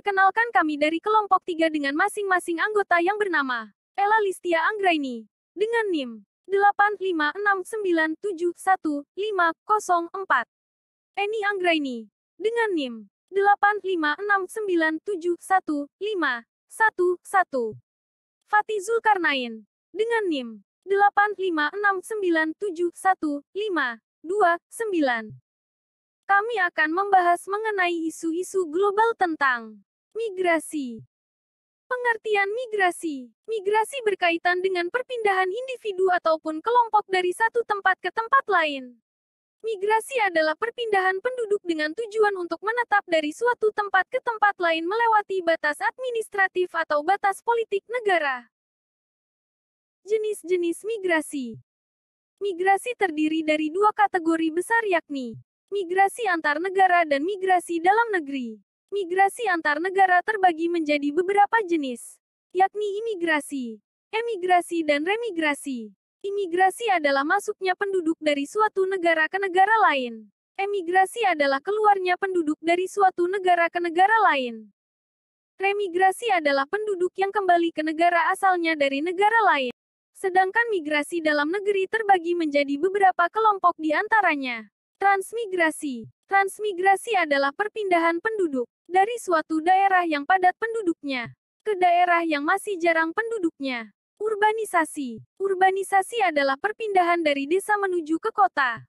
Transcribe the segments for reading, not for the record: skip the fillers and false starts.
Perkenalkan kami dari kelompok 3 dengan masing-masing anggota yang bernama Ella Listia Anggraini dengan NIM 856971504. Eni Anggraini dengan NIM 856971511. Fatih Zulkarnain dengan NIM 856971529. Kami akan membahas mengenai isu-isu global tentang migrasi. Pengertian migrasi. Migrasi berkaitan dengan perpindahan individu ataupun kelompok dari satu tempat ke tempat lain. Migrasi adalah perpindahan penduduk dengan tujuan untuk menetap dari suatu tempat ke tempat lain melewati batas administratif atau batas politik negara. Jenis-jenis migrasi. Migrasi terdiri dari dua kategori besar yakni migrasi antar negara dan migrasi dalam negeri. Migrasi antar negara terbagi menjadi beberapa jenis, yakni imigrasi, emigrasi dan remigrasi. Imigrasi adalah masuknya penduduk dari suatu negara ke negara lain. Emigrasi adalah keluarnya penduduk dari suatu negara ke negara lain. Remigrasi adalah penduduk yang kembali ke negara asalnya dari negara lain. Sedangkan migrasi dalam negeri terbagi menjadi beberapa kelompok di antaranya. Transmigrasi. Transmigrasi adalah perpindahan penduduk dari suatu daerah yang padat penduduknya ke daerah yang masih jarang penduduknya. Urbanisasi. Urbanisasi adalah perpindahan dari desa menuju ke kota.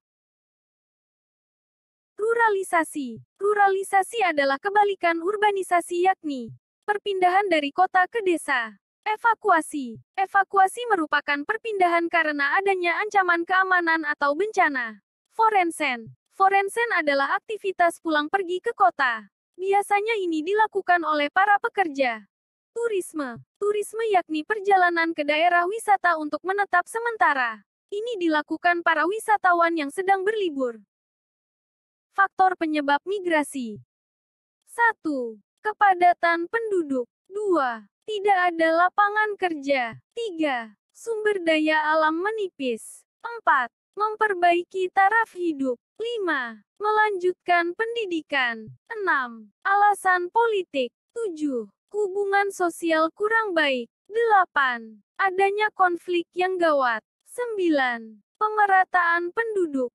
Ruralisasi. Ruralisasi adalah kebalikan urbanisasi yakni perpindahan dari kota ke desa. Evakuasi. Evakuasi merupakan perpindahan karena adanya ancaman keamanan atau bencana. Forensen. Forensen adalah aktivitas pulang pergi ke kota. Biasanya ini dilakukan oleh para pekerja. Turisme. Turisme yakni perjalanan ke daerah wisata untuk menetap sementara. Ini dilakukan para wisatawan yang sedang berlibur. Faktor penyebab migrasi. 1. Kepadatan penduduk. 2. Tidak ada lapangan kerja. 3. Sumber daya alam menipis. 4. Memperbaiki taraf hidup. 5. Melanjutkan pendidikan. 6. Alasan politik. 7. Hubungan sosial kurang baik. 8. Adanya konflik yang gawat. 9. Pemerataan penduduk.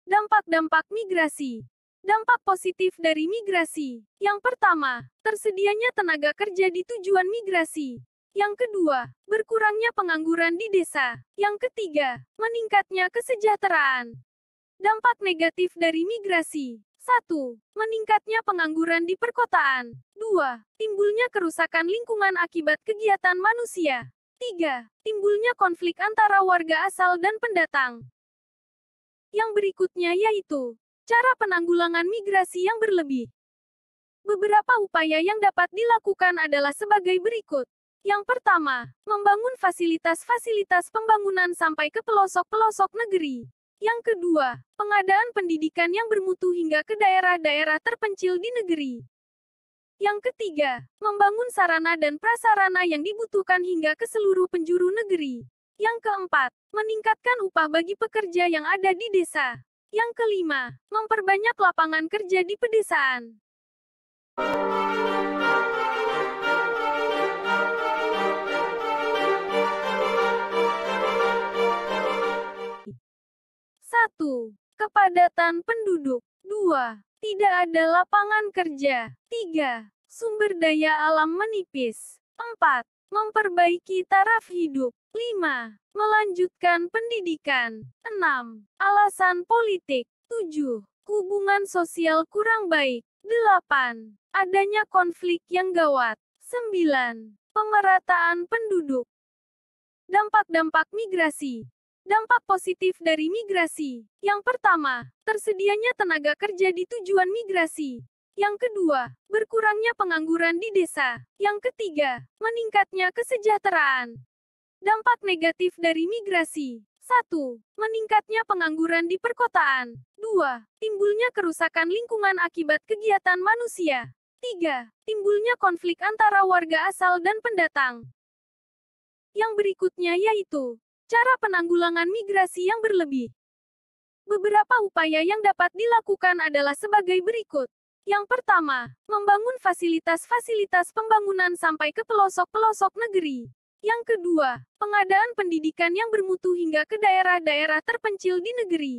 Dampak-dampak migrasi. Dampak positif dari migrasi. Yang pertama, tersedianya tenaga kerja di tujuan migrasi. Yang kedua, berkurangnya pengangguran di desa. Yang ketiga, meningkatnya kesejahteraan. Dampak negatif dari migrasi. 1. Meningkatnya pengangguran di perkotaan. 2. Timbulnya kerusakan lingkungan akibat kegiatan manusia. 3. Timbulnya konflik antara warga asal dan pendatang. Yang berikutnya yaitu cara penanggulangan migrasi yang berlebih. Beberapa upaya yang dapat dilakukan adalah sebagai berikut. Yang pertama, membangun fasilitas-fasilitas pembangunan sampai ke pelosok-pelosok negeri. Yang kedua, pengadaan pendidikan yang bermutu hingga ke daerah-daerah terpencil di negeri. Yang ketiga, membangun sarana dan prasarana yang dibutuhkan hingga ke seluruh penjuru negeri. Yang keempat, meningkatkan upah bagi pekerja yang ada di desa. Yang kelima, memperbanyak lapangan kerja di pedesaan. 1. Kepadatan penduduk. 2. Tidak ada lapangan kerja. 3. Sumber daya alam menipis. 4. Memperbaiki taraf hidup. 5. Melanjutkan pendidikan. 6. Alasan politik. 7. Hubungan sosial kurang baik. 8. Adanya konflik yang gawat. 9. Pemerataan penduduk. Dampak-dampak migrasi. Dampak positif dari migrasi. Yang pertama, tersedianya tenaga kerja di tujuan migrasi. Yang kedua, berkurangnya pengangguran di desa. Yang ketiga, meningkatnya kesejahteraan. Dampak negatif dari migrasi. 1. Meningkatnya pengangguran di perkotaan. 2. Timbulnya kerusakan lingkungan akibat kegiatan manusia. 3. Timbulnya konflik antara warga asal dan pendatang. Yang berikutnya yaitu cara penanggulangan migrasi yang berlebih. Beberapa upaya yang dapat dilakukan adalah sebagai berikut. Yang pertama, membangun fasilitas-fasilitas pembangunan sampai ke pelosok-pelosok negeri. Yang kedua, pengadaan pendidikan yang bermutu hingga ke daerah-daerah terpencil di negeri.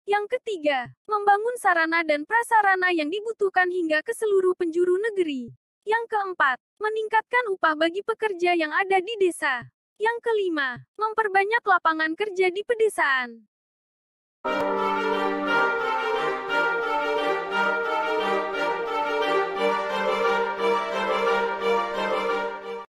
Yang ketiga, membangun sarana dan prasarana yang dibutuhkan hingga ke seluruh penjuru negeri. Yang keempat, meningkatkan upah bagi pekerja yang ada di desa. Yang kelima, memperbanyak lapangan kerja di pedesaan.